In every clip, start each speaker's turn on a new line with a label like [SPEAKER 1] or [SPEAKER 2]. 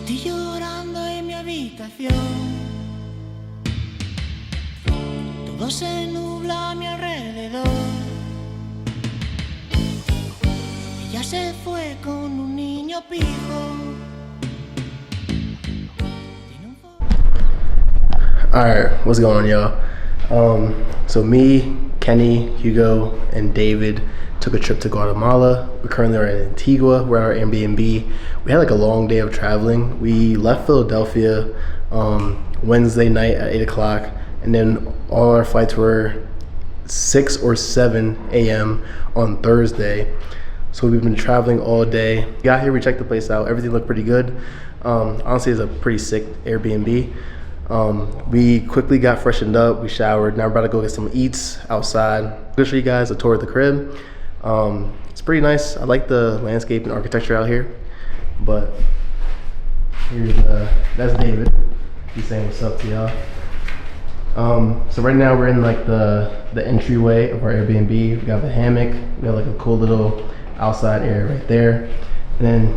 [SPEAKER 1] Estoy llorando en mi habitación. Todo se nubla a mi alrededor. Ella se fue con un niño pijo.
[SPEAKER 2] Alright, what's going on, y'all? So me, Kenny, Hugo, and David took a trip to Guatemala. We currently are in Antigua. We're at our Airbnb. We had like a long day of traveling. We left Philadelphia Wednesday night at 8 o'clock, and then all our flights were 6 or 7 a.m. on Thursday. So we've been traveling all day. We got here, we checked the place out. Everything looked pretty good. Honestly, it's a pretty sick Airbnb. We quickly got freshened up, we showered. Now we're about to go get some eats outside. I'm gonna show you guys a tour of the crib. It's pretty nice. I like the landscape and architecture out here. But here's that's David. He's saying what's up to y'all. So right now we're in like the entryway of our Airbnb. We got the hammock. We got like a cool little outside area right there. And then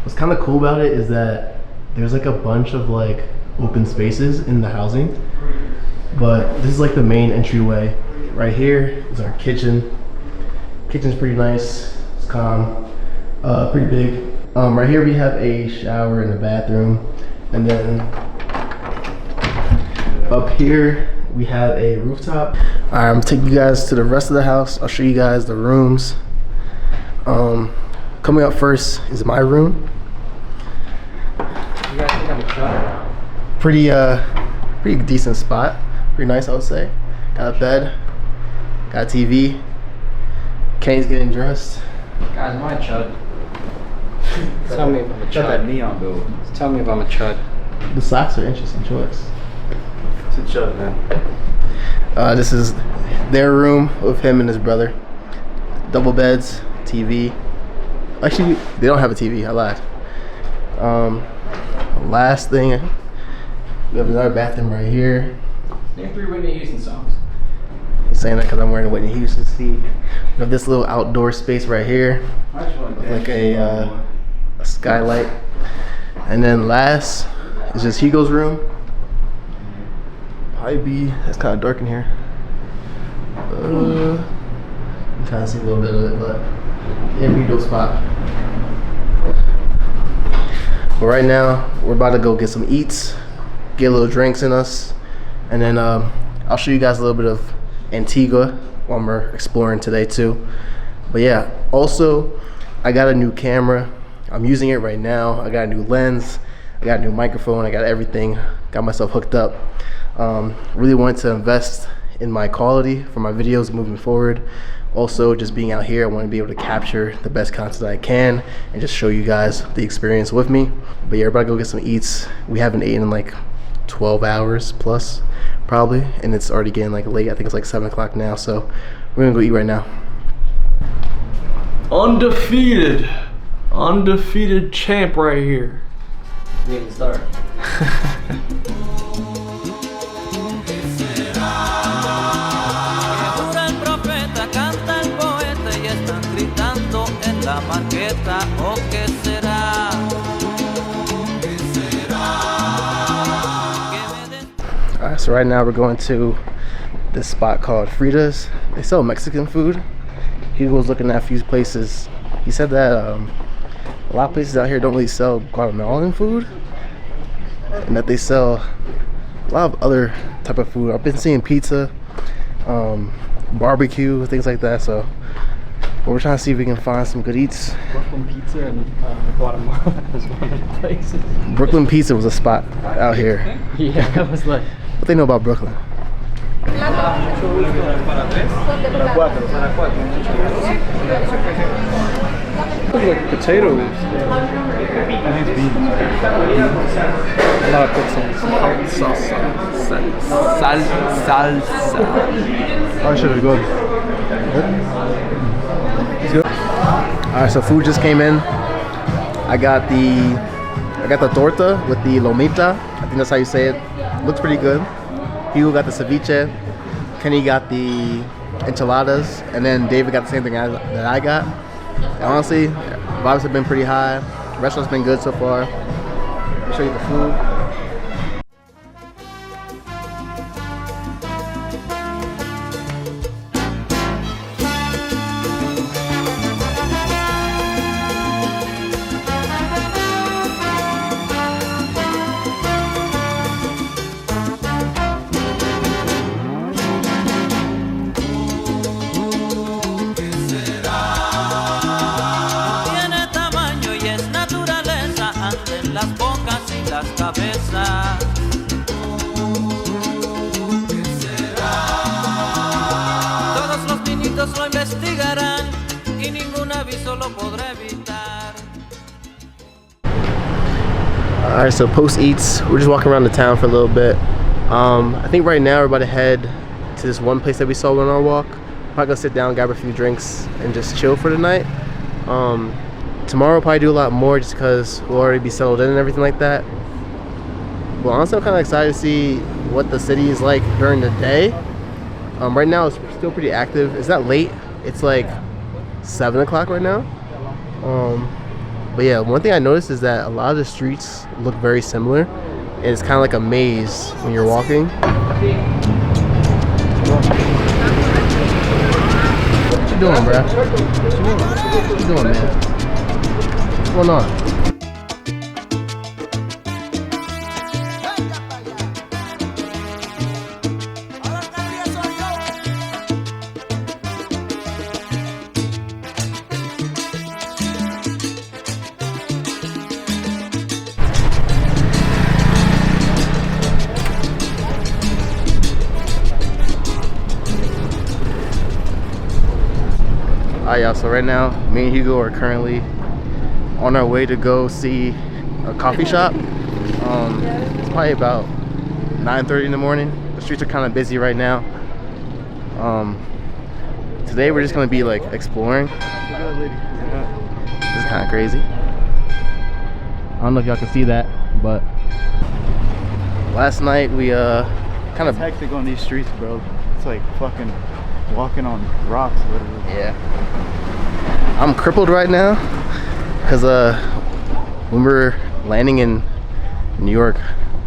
[SPEAKER 2] what's kind of cool about it is that there's like a bunch of like open spaces in the housing, but this is like the main entryway. Right here is our kitchen. Kitchen's pretty nice, it's calm, pretty big. Right here we have a shower and a bathroom, and then up here we have a rooftop. Alright, I'm gonna take you guys to the rest of the house. I'll show you guys the rooms. Coming up first is my room. You guys think I'm a shot? Pretty decent spot. Pretty nice, I would say. Got a bed, got a TV. Kenny's getting dressed.
[SPEAKER 3] Guys, am I a chud? Tell me if I'm a chud. Got that neon build. Tell me if I'm a chud.
[SPEAKER 2] The socks are interesting choice.
[SPEAKER 3] It's a chud, man.
[SPEAKER 2] This is their room with him and his brother. Double beds, TV. Actually, they don't have a TV, I lied. Last thing, we have another bathroom right here.
[SPEAKER 3] Name 3 Whitney Houston songs.
[SPEAKER 2] He's saying that because I'm wearing a Whitney Houston tee. We have this little outdoor space right here with like a skylight. And then last is just Hugo's room. It's kind of dark in here. You kind of see a little bit of it, but yeah, Hugo spot. But right now, we're about to go get some eats, get a little drinks in us, and then I'll show you guys a little bit of Antigua while we're exploring today too. But yeah, also I got a new camera. I'm using it right now. I got a new lens, I got a new microphone, I got everything, got myself hooked up. Really wanted to invest in my quality for my videos moving forward. Also, just being out here, I want to be able to capture the best content I can and just show you guys the experience with me. But yeah, everybody go get some eats. We haven't eaten in like 12 hours plus probably, and it's already getting like late. I think it's like 7 o'clock now, so we're gonna go eat right now. Undefeated champ right here.
[SPEAKER 3] We need to start.
[SPEAKER 2] Alright, so right now we're going to this spot called Frida's. They sell Mexican food. He was looking at a few places. He said that a lot of places out here don't really sell Guatemalan food, and that they sell a lot of other type of food. I've been seeing pizza, barbecue, things like that. So we're trying to see if we can find some good eats.
[SPEAKER 3] Brooklyn Pizza in Guatemala is one of the places.
[SPEAKER 2] Brooklyn Pizza was a spot out here.
[SPEAKER 3] Yeah, I was like,
[SPEAKER 2] what they know about Brooklyn?
[SPEAKER 3] looks like potatoes.
[SPEAKER 2] I think beans.
[SPEAKER 3] A lot of good salsa.
[SPEAKER 2] Oh, should be good. It's good. All right, so food just came in. I got the torta with the lomita. I think that's how you say it. Looks pretty good. Hugo got the ceviche. Kenny got the enchiladas, and then David got the same thing that I got. And honestly, vibes have been pretty high. Restaurant's been good so far.
[SPEAKER 3] I'll show you the food.
[SPEAKER 4] Lo investigarán y ningún aviso lo podrá evitar.
[SPEAKER 2] Alright, so post eats, we're just walking around the town for a little bit. I think right now we're about to head to this one place that we saw on our walk. Probably gonna sit down, grab a few drinks, and just chill for the night. Tomorrow we'll probably do a lot more just because we'll already be settled in and everything like that. But honestly, I'm kind of excited to see what the city is like during the day. Right now it's still pretty active. It's not late. It's like 7 o'clock right now. But yeah, one thing I noticed is that a lot of the streets look very similar. And it's kind of like a maze when you're walking. What you doing, bro? What you doing, man? What's going on? Alright, y'all, so right now me and Hugo are currently on our way to go see a coffee shop. It's probably about 9:30 in the morning. The streets are kind of busy right now. Today we're just gonna be like exploring. This is kind of crazy. I don't know if y'all can see that, but last night we kind of
[SPEAKER 5] hectic on these streets, bro. It's like fucking walking on rocks, literally.
[SPEAKER 2] Yeah. I'm crippled right now because when we were landing in New York,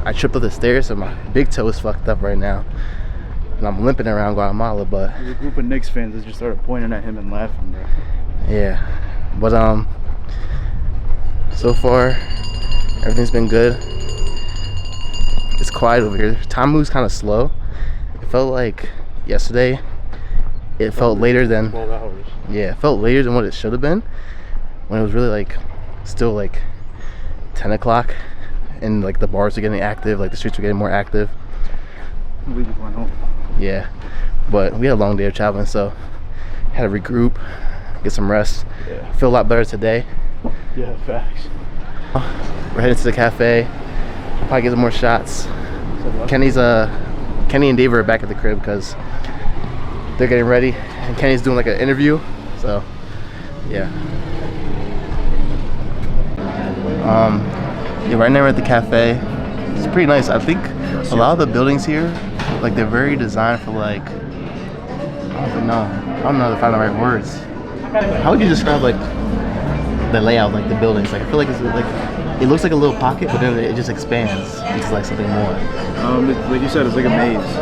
[SPEAKER 2] I tripped up the stairs, so my big toe is fucked up right now, and I'm limping around Guatemala. But
[SPEAKER 5] there's a group of Knicks fans that just started pointing at him and laughing, bro.
[SPEAKER 2] Yeah, but so far everything's been good. It's quiet over here. Time moves kind of slow. It felt like yesterday. It felt later than
[SPEAKER 5] 12 hours.
[SPEAKER 2] Yeah, it felt later than what it should have been, when it was really like still like 10 o'clock and like the bars are getting active, like the streets are getting more active.
[SPEAKER 5] We just went home.
[SPEAKER 2] Yeah, but we had a long day of traveling, so had to regroup, get some rest.
[SPEAKER 5] Yeah.
[SPEAKER 2] Feel a lot better today.
[SPEAKER 5] Yeah, facts.
[SPEAKER 2] We're heading to the cafe, probably get some more shots. Kenny and Dave are back at the crib because they're getting ready, and Kenny's doing like an interview, so yeah. Yeah, right now we're at the cafe. It's pretty nice. I think a lot of the buildings here, like they're very designed for like, I don't know how to find the right words. How would you describe like the layout, like the buildings? Like I feel like it's like, it looks like a little pocket, but then it just expands into like something more.
[SPEAKER 5] Like you said, it's like a maze.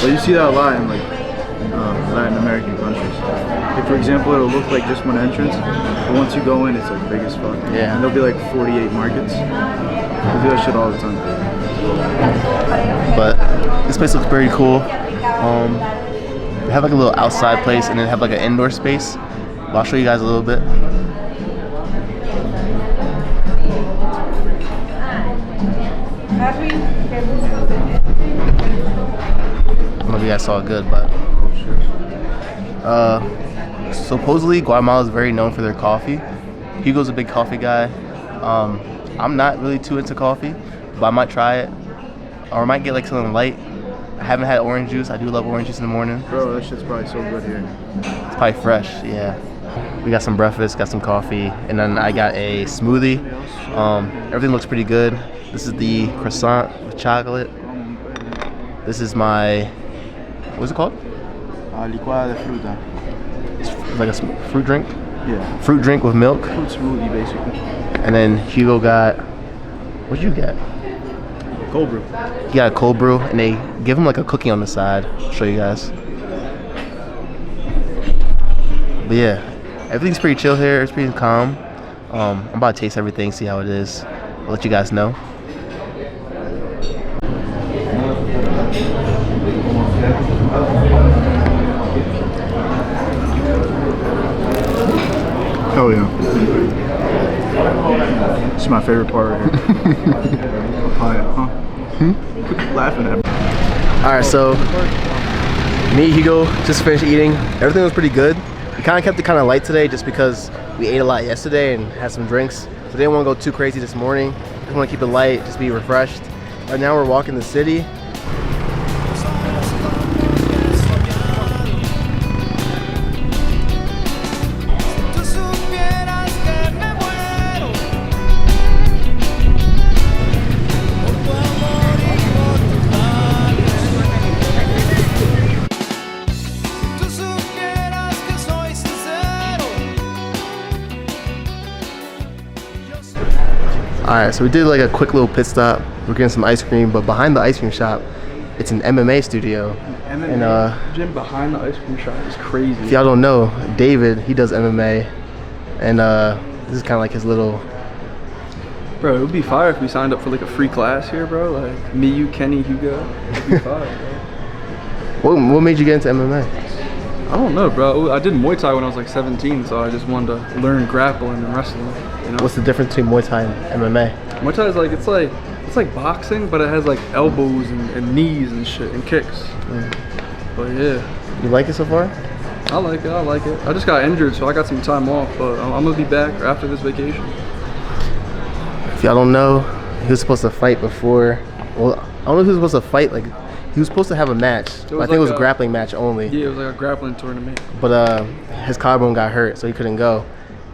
[SPEAKER 5] But you see that a lot in like Latin American countries. Like for example, it'll look like just one entrance, but once you go in, it's like big as fuck.
[SPEAKER 2] Yeah.
[SPEAKER 5] And there'll be like 48 markets. We do that shit all the time.
[SPEAKER 2] But this place looks pretty cool. They have like a little outside place and then have like an indoor space. But I'll show you guys a little bit. I don't know if you guys saw it good, but supposedly Guatemala is very known for their coffee. Hugo's a big coffee guy. I'm not really too into coffee, but I might try it, or I might get like something light. I haven't had orange juice. I do love orange juice in the morning.
[SPEAKER 5] Bro, that shit's probably so good here.
[SPEAKER 2] It's probably fresh, yeah. We got some breakfast, got some coffee, and then I got a smoothie. Everything looks pretty good. This is the croissant with chocolate. This is my, what's it called?
[SPEAKER 5] Licuada de fruta.
[SPEAKER 2] It's like a fruit drink?
[SPEAKER 5] Yeah.
[SPEAKER 2] Fruit drink with milk.
[SPEAKER 5] Fruit smoothie, basically.
[SPEAKER 2] And then Hugo got What'd you get?
[SPEAKER 5] Cold brew.
[SPEAKER 2] You got a cold brew, and they give him like a cookie on the side. I'll show you guys. But yeah, everything's pretty chill here. It's pretty calm. I'm about to taste everything, see how it is. I'll let you guys know.
[SPEAKER 5] Hell yeah. This is my favorite part right here. Papaya, huh? Quit laughing at me.
[SPEAKER 2] Alright, so me, Hugo, just finished eating. Everything was pretty good. We kind of kept it kind of light today just because we ate a lot yesterday and had some drinks. So we didn't want to go too crazy this morning. Just want to keep it light, just be refreshed. Right now we're walking the city. Alright, so we did like a quick little pit stop. We're getting some ice cream, but behind the ice cream shop, it's an MMA studio.
[SPEAKER 5] MMA gym behind the ice cream shop is crazy.
[SPEAKER 2] If y'all don't know, David, he does MMA, and this is kind of like his little.
[SPEAKER 5] Bro, it would be fire if we signed up for like a free class here, bro. Like me, you, Kenny, Hugo. It'd be fire, bro.
[SPEAKER 2] What made you get into MMA?
[SPEAKER 5] I don't know, bro. I did Muay Thai when I was like 17, so I just wanted to learn grappling and wrestling. You know?
[SPEAKER 2] What's the difference between Muay Thai and MMA?
[SPEAKER 5] Muay Thai is like it's like boxing, but it has like elbows and knees and shit and kicks. But yeah,
[SPEAKER 2] You like it so far?
[SPEAKER 5] I like it. I just got injured, so I got some time off, but I'm gonna be back after this vacation.
[SPEAKER 2] If y'all don't know, he was supposed to fight before. Well, I don't know if he was supposed to fight. Like, he was supposed to have a match. But I think it was a grappling match only.
[SPEAKER 5] Yeah, it was like a grappling tournament.
[SPEAKER 2] But his collarbone got hurt, so he couldn't go.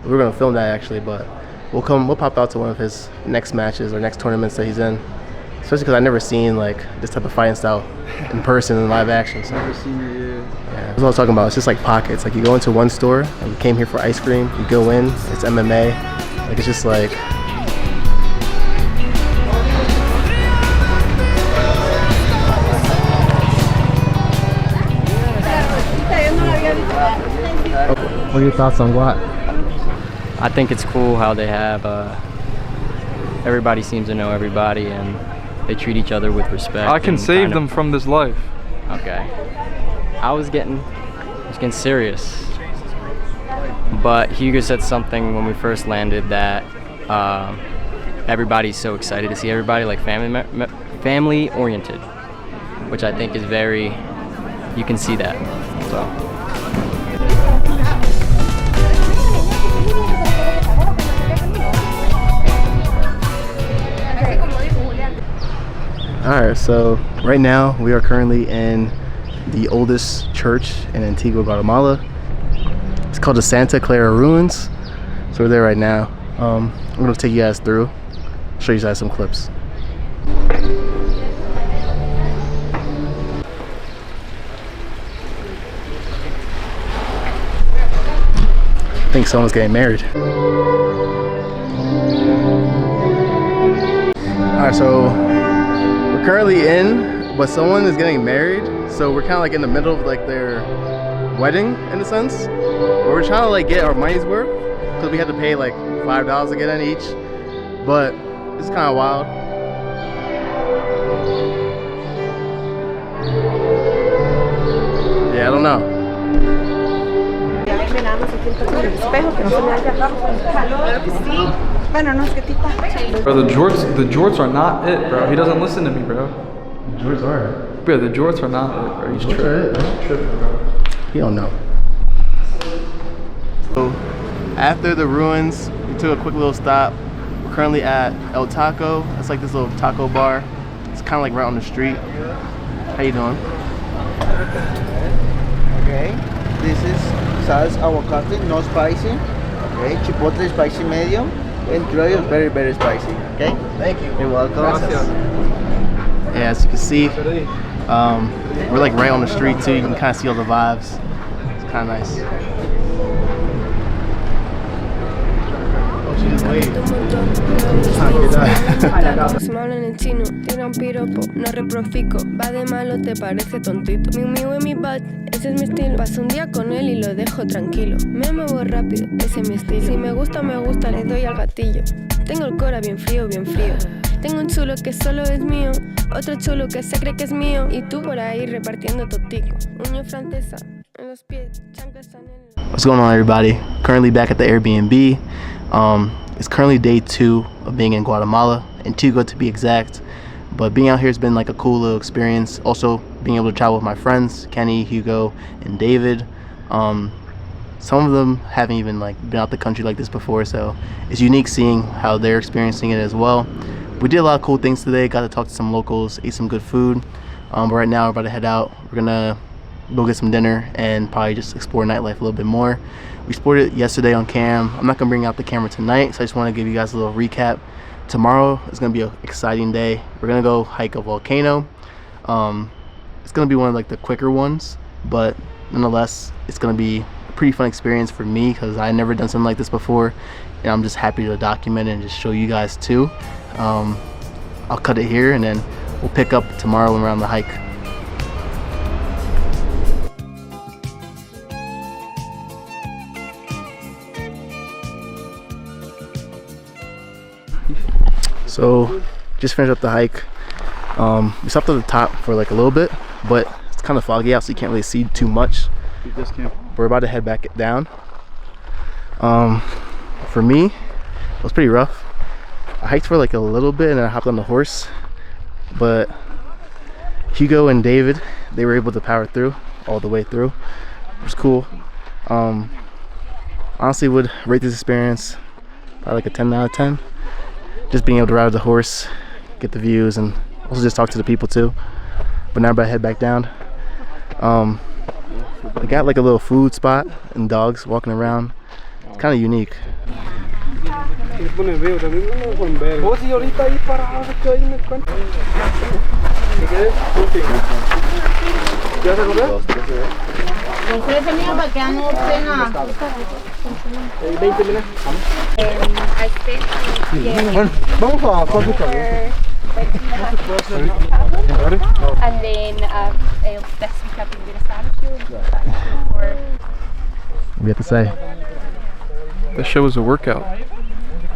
[SPEAKER 2] We were gonna film that actually, but we'll pop out to one of his next matches or next tournaments that he's in. Especially because I've never seen like this type of fighting style in person in live action. So.
[SPEAKER 5] Never seen it, yeah.
[SPEAKER 2] That's what I was talking about. It's just like pockets. Like you go into one store, and we came here for ice cream. You go in, it's MMA. Like it's just like. What are your thoughts on Guat?
[SPEAKER 3] I think it's cool how they have everybody seems to know everybody and they treat each other with respect.
[SPEAKER 5] I can save them from this life.
[SPEAKER 3] Okay. I was getting serious. But Hugo said something when we first landed that everybody's so excited to see everybody, like family oriented, which I think is very, you can see that. So.
[SPEAKER 2] Alright, so right now we are currently in the oldest church in Antigua, Guatemala. It's called the Santa Clara Ruins. So we're there right now. I'm going to take you guys through, show you guys some clips. I think someone's getting married. Alright, so we're currently in, but someone is getting married, so we're kind of like in the middle of like their wedding in a sense. But we're trying to like get our money's worth because we had to pay like $5 to get in each. But it's kind of wild. Yeah, I don't know.
[SPEAKER 5] Bro, the jorts are not it, bro. He doesn't listen to me, bro.
[SPEAKER 2] The jorts are.
[SPEAKER 5] Bro, the jorts are not it, bro. He's tripping, bro.
[SPEAKER 2] You don't know. So, after the ruins, we took a quick little stop. We're currently at El Taco. It's like this little taco bar. It's kind of like right on the street. How you doing?
[SPEAKER 6] Okay, this is sauce avocado, no spicy. Okay, chipotle spicy medium, and criollo is very, very spicy. Okay,
[SPEAKER 2] Thank you.
[SPEAKER 6] you're welcome.
[SPEAKER 2] Yeah, as you can see, we're like right on the street too. You can kind of see all the vibes. It's kind of nice.
[SPEAKER 7] Si me hablan en chino, tira un piropo, no reprofico. Va de malo, te parece tontito. Mi amigo en mi butt, ese es mi estilo. Paso un día con él y lo dejo tranquilo. Me muevo rápido, ese es mi estilo. Si me gusta, le doy al gatillo. Tengo el cora bien frío, bien frío. Tengo un chulo que solo es mío, otro chulo que se cree que es mío. Y tú por ahí repartiendo totico. Uña francesa en los pies, chanclas Chanel.
[SPEAKER 2] What's going on, everybody? Currently back at the Airbnb. It's currently day 2 of being in Guatemala, Antigua to be exact. But being out here has been like a cool little experience. Also being able to travel with my friends, Kenny, Hugo, and David. Some of them haven't even like been out the country like this before, so it's unique seeing how they're experiencing it as well. We did a lot of cool things today. Got to talk to some locals, ate some good food. But right now we're about to head out. We're gonna go get some dinner and probably just explore nightlife a little bit more. We explored it yesterday on cam. I'm not gonna bring out the camera tonight, so I just want to give you guys a little recap. Tomorrow is gonna be an exciting day. We're gonna go hike a volcano. It's gonna be one of like the quicker ones, but nonetheless, it's gonna be a pretty fun experience for me because I've never done something like this before, and I'm just happy to document it and just show you guys too. I'll cut it here and then we'll pick up tomorrow when we're on the hike. So just finished up the hike. We stopped at the top for like a little bit, but it's kind of foggy out, so you can't really see too much. We're about to head back down. For me, it was pretty rough. I hiked for like a little bit and then I hopped on the horse, but Hugo and David, they were able to power through all the way through. It was cool. Honestly would rate this experience probably like a 10 out of 10. Just being able to ride the horse, get the views, and also just talk to the people too. But now I'm about to head back down. I got like a little food spot and dogs walking around. It's kind of unique.
[SPEAKER 8] And then this week I've been doing a Spanish show.
[SPEAKER 2] What do you have to say?
[SPEAKER 9] That show was a workout,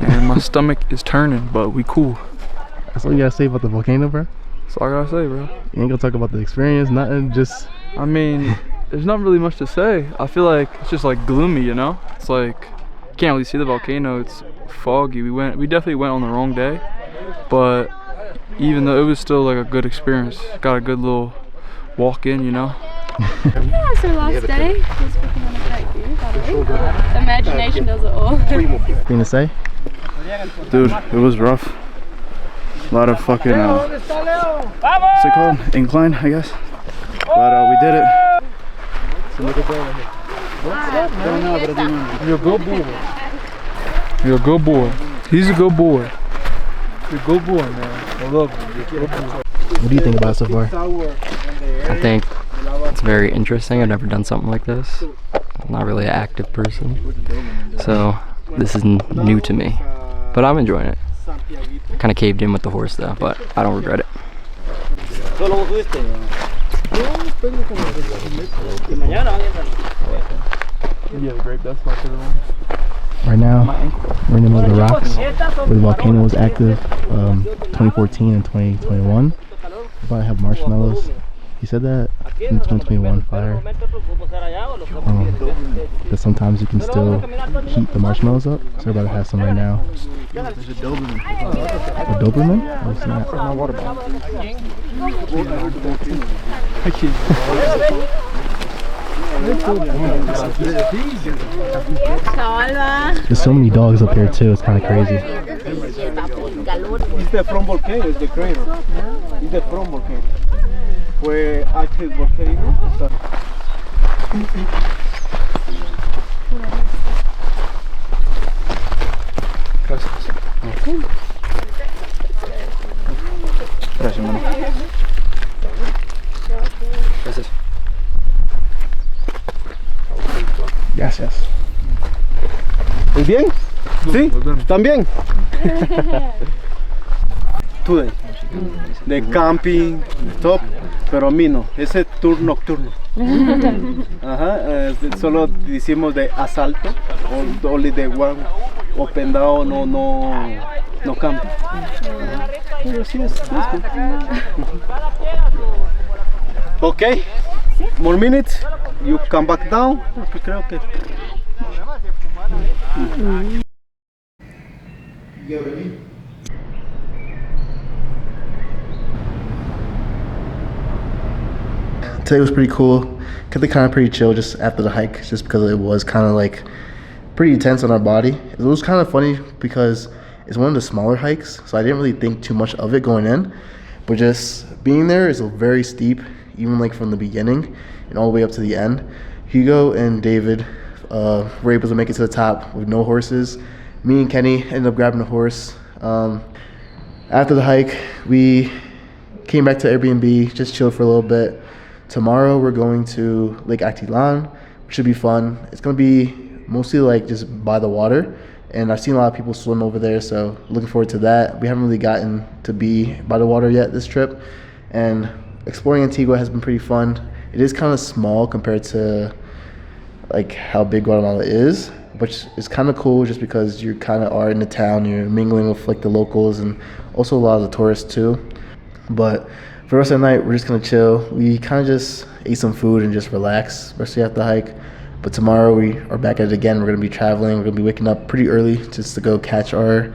[SPEAKER 9] and my stomach is turning, but we cool.
[SPEAKER 2] That's all you gotta say about the volcano, bro?
[SPEAKER 9] That's all I gotta say, bro.
[SPEAKER 2] You ain't gonna talk about the experience, nothing, just...
[SPEAKER 9] I mean, there's not really much to say. I feel like it's just like gloomy, you know? It's like, you can't really see the volcano, it's foggy. We definitely went on the wrong day, but even though it was still like a good experience, got a good little walk in, you know?
[SPEAKER 8] Yeah, it's our last day. Just picking on a back view, by the way. Imagination does it all.
[SPEAKER 2] Anything to say?
[SPEAKER 5] Dude, it was rough. A lot of fucking, what's it called? Incline, I guess. But we did it.
[SPEAKER 9] You're a good boy. You're a good boy. He's a good boy. You're a good boy, man. I love him. You're a good boy.
[SPEAKER 2] What do you think about it so far?
[SPEAKER 3] I think it's very interesting. I've never done something like this. I'm not really an active person, so this is new to me. But I'm enjoying it. Kind of caved in with the horse though, but I don't regret it.
[SPEAKER 2] Right now, we're in the middle of the rocks where the volcano was active 2014 and 2021. We're about to have marshmallows. He said that in 2021 fire, that sometimes you can still heat the marshmallows up. So we're about to have some right now.
[SPEAKER 5] There's a Doberman.
[SPEAKER 2] A Doberman? Oh snap.
[SPEAKER 5] My water bottle.
[SPEAKER 2] There's so many dogs up here too, it's kind of crazy.
[SPEAKER 6] It's the from volcano, it's the crater. It's the from volcano. Where active volcano.
[SPEAKER 5] Gracias, mano.
[SPEAKER 3] Gracias.
[SPEAKER 2] Gracias.
[SPEAKER 6] ¿Muy bien?
[SPEAKER 5] ¿Sí?
[SPEAKER 10] ¿También? Today. De camping, top, pero a mí no. Ese tour nocturno. Ajá, solo decimos de asalto, o only de one open down, no camping. Pero sí es cool. Ok, more minutes, you come back down, porque creo que...
[SPEAKER 2] Today was pretty cool. Kept it kind of pretty chill just after the hike, just because it was kind of like pretty intense on our body. It was kind of funny because it's one of the smaller hikes, so I didn't really think too much of it going in. But just being there is very steep, even like from the beginning and all the way up to the end. Hugo and David were able to make it to the top with no horses. Me and Kenny ended up grabbing a horse. After the hike, we came back to Airbnb, just chilled for a little bit. Tomorrow we're going to Lake Atilan, which should be fun. It's gonna be mostly like just by the water, and I've seen a lot of people swim over there, so looking forward to that. We haven't really gotten to be by the water yet this trip, and exploring Antigua has been pretty fun. It is kind of small compared to like how big Guatemala is, which is kind of cool just because you kind of are in the town, you're mingling with like the locals and also a lot of the tourists too. But for the rest of the night, we're just gonna chill. We kind of just ate some food and just relax, especially after the hike. But tomorrow we are back at it again. We're gonna be traveling. We're gonna be waking up pretty early just to go catch our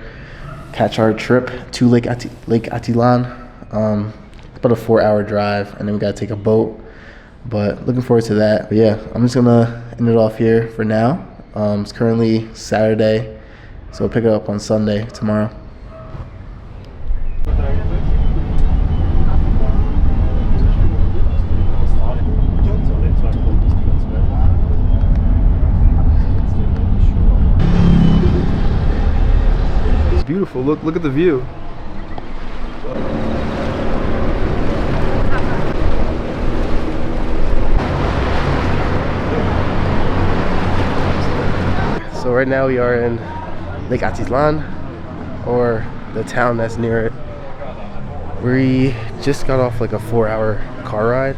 [SPEAKER 2] trip to Lake Atilan. It's about a 4-hour drive, and then we gotta take a boat. But looking forward to that. But yeah, I'm just gonna end it off here for now. It's currently Saturday, so we'll pick it up on Sunday tomorrow.
[SPEAKER 9] It's beautiful. Look at the view.
[SPEAKER 2] So right now we are in Lake Atilan, or the town that's near it. We just got off like a 4-hour car ride,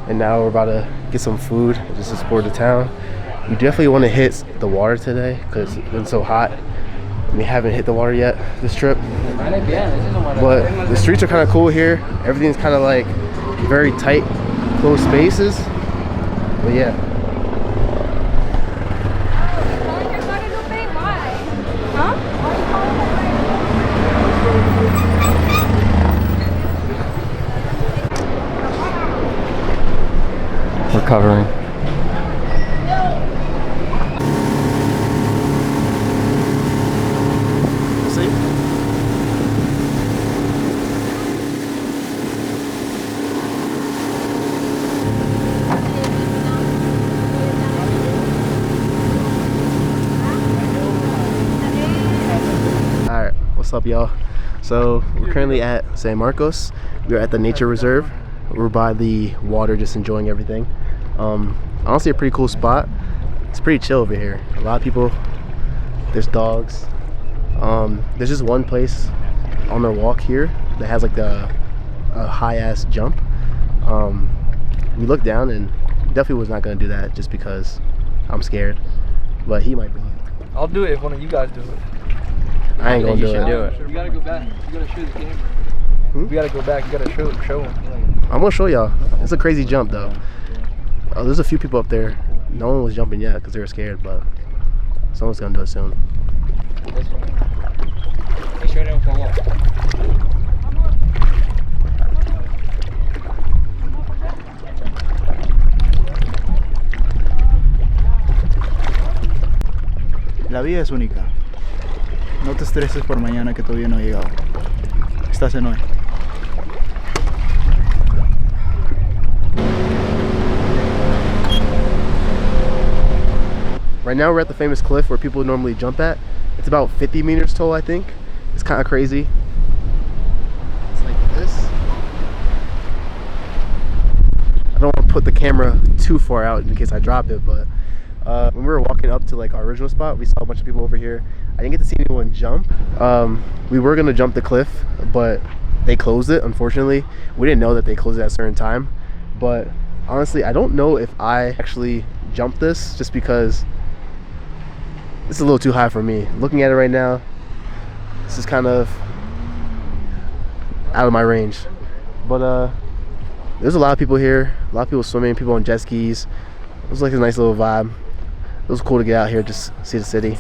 [SPEAKER 2] and now we're about to get some food and just explore the town. We definitely want to hit the water today because it's been so hot. We haven't hit the water yet this trip, but the streets are kind of cool here. Everything's kind of like very tight, close spaces. But yeah.
[SPEAKER 3] Recovering.
[SPEAKER 2] See? Alright, what's up y'all? So we're currently at San Marcos. We're at the nature reserve. We're by the water just enjoying everything. Honestly a pretty cool spot. It's pretty chill over here. A lot of people, there's dogs. There's just one place on their walk here that has like a high ass jump. We looked down and definitely was not gonna do that just because I'm scared, but he might be.
[SPEAKER 9] I'll do it if one of you guys do it.
[SPEAKER 2] I ain't gonna do it.
[SPEAKER 9] You gotta go back. You gotta show the camera. We gotta go back. You gotta show them.
[SPEAKER 2] I'm gonna show y'all. It's a crazy jump though. There's a few people up there. No one was jumping yet because they were scared, but someone's gonna do it soon.
[SPEAKER 5] La vida es única. No te estreses por mañana que todavía no ha llegado. Estás en hoy.
[SPEAKER 2] Right now we're at the famous cliff where people normally jump at. It's about 50 meters tall, I think. It's kind of crazy. It's like this. I don't want to put the camera too far out in case I drop it, but When we were walking up to like our original spot, we saw a bunch of people over here. I didn't get to see anyone jump. We were gonna jump the cliff, but they closed it, unfortunately. We didn't know that they closed it at a certain time. But honestly, I don't know if I actually jumped this, just because it's a little too high for me. Looking at it right now, this is kind of out of my range. But there's a lot of people here, a lot of people swimming, people on jet skis. It was like a nice little vibe. It was cool to get out here, just see the city.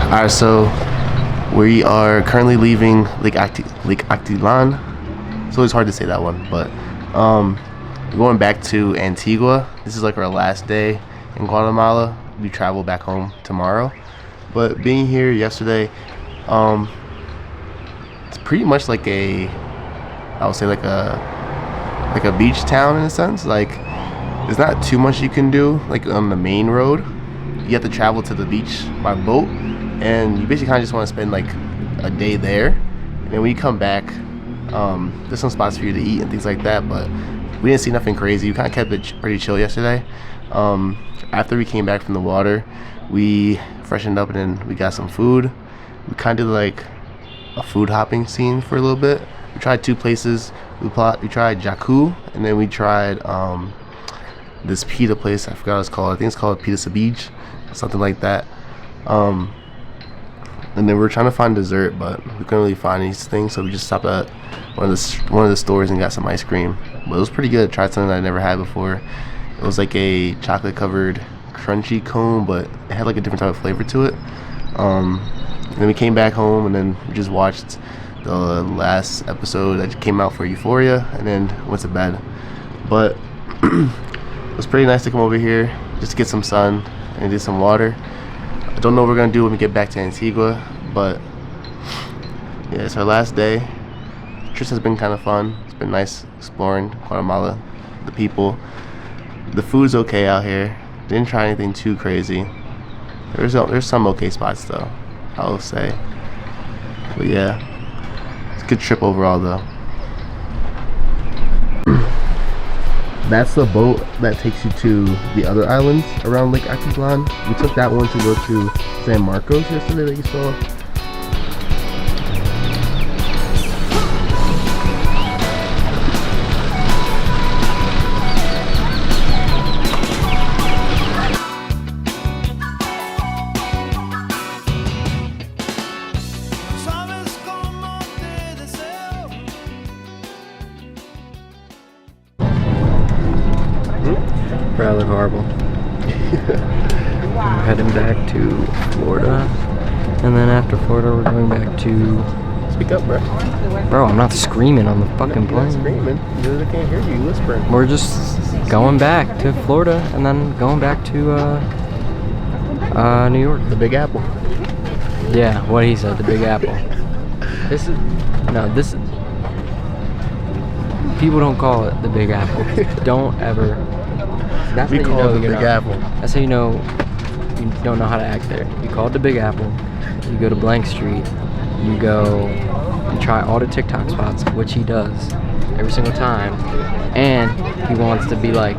[SPEAKER 2] Alright, so we are currently leaving Lake Actilan. It's always hard to say that one, but we're going back to Antigua. This is like our last day in Guatemala. We travel back home tomorrow. But being here yesterday, it's pretty much like I would say like a beach town in a sense. Like, there's not too much you can do like on the main road. You have to travel to the beach by boat, and you basically kind of just want to spend like a day there. And then when you come back, there's some spots for you to eat and things like that, but we didn't see nothing crazy. We kind of kept it pretty chill yesterday. After we came back from the water, we freshened up and then we got some food. We kind of did like a food hopping scene for a little bit. We tried 2 places. We tried Jacu, and then we tried this pita place. I forgot what it's called. I think it's called Pita Sabij, something like that. And then we were trying to find dessert, but we couldn't really find these things, so we just stopped at one of the stores and got some ice cream. But it was pretty good. Tried something I never had before. It was like a chocolate covered crunchy cone, but it had like a different type of flavor to it. And then we came back home, and then we just watched the last episode that came out for Euphoria, and then went to bed. But it was pretty nice to come over here just to get some sun and get some water. I don't know what we're gonna do when we get back to Antigua, but yeah, it's our last day. The trip has been kind of fun. It's been nice exploring Guatemala, the people. The food's okay out here. Didn't try anything too crazy. There's some okay spots though, I will say. But yeah, it's a good trip overall though. That's the boat that takes you to the other islands around Lake Actilan. We took that one to go to San Marcos yesterday that you saw.
[SPEAKER 3] Bro, I look horrible. We're heading back to Florida, and then after Florida we're going back to...
[SPEAKER 2] Speak up, bro.
[SPEAKER 3] Bro, I'm not screaming on the fucking plane.
[SPEAKER 2] You're not screaming. They can't hear you whispering.
[SPEAKER 3] We're just going back to Florida, and then going back to New York.
[SPEAKER 2] The Big Apple.
[SPEAKER 3] Yeah, what he said, the Big Apple. This is... People don't call it the Big Apple. Don't ever... That's
[SPEAKER 2] we
[SPEAKER 3] how you
[SPEAKER 2] call
[SPEAKER 3] know
[SPEAKER 2] it the Big Apple.
[SPEAKER 3] That's how you know you don't know how to act there. You call it the Big Apple. You go to Blank Street. You go and try all the TikTok spots, which he does every single time. And he wants to be like,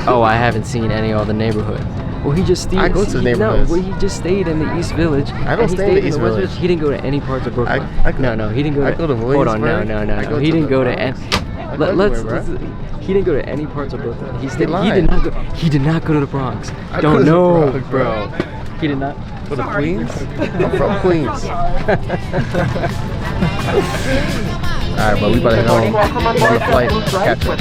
[SPEAKER 3] oh, I haven't seen any other neighborhood. Well, he just stayed.
[SPEAKER 2] I go to the neighborhoods.
[SPEAKER 3] No, well, he just stayed in the East Village.
[SPEAKER 2] I don't stay in the East Village.
[SPEAKER 3] He didn't go to any parts of Brooklyn.
[SPEAKER 2] No,
[SPEAKER 3] he didn't go to.
[SPEAKER 2] I go to
[SPEAKER 3] Hold on,
[SPEAKER 2] Williamsburg.
[SPEAKER 3] no. He didn't go to any. He didn't go to any parts of Brooklyn. He did not go to the Bronx. Don't know, bro. He did not
[SPEAKER 2] go to Queens. I'm from Queens. Alright, but we about to go on the flight. Catch up.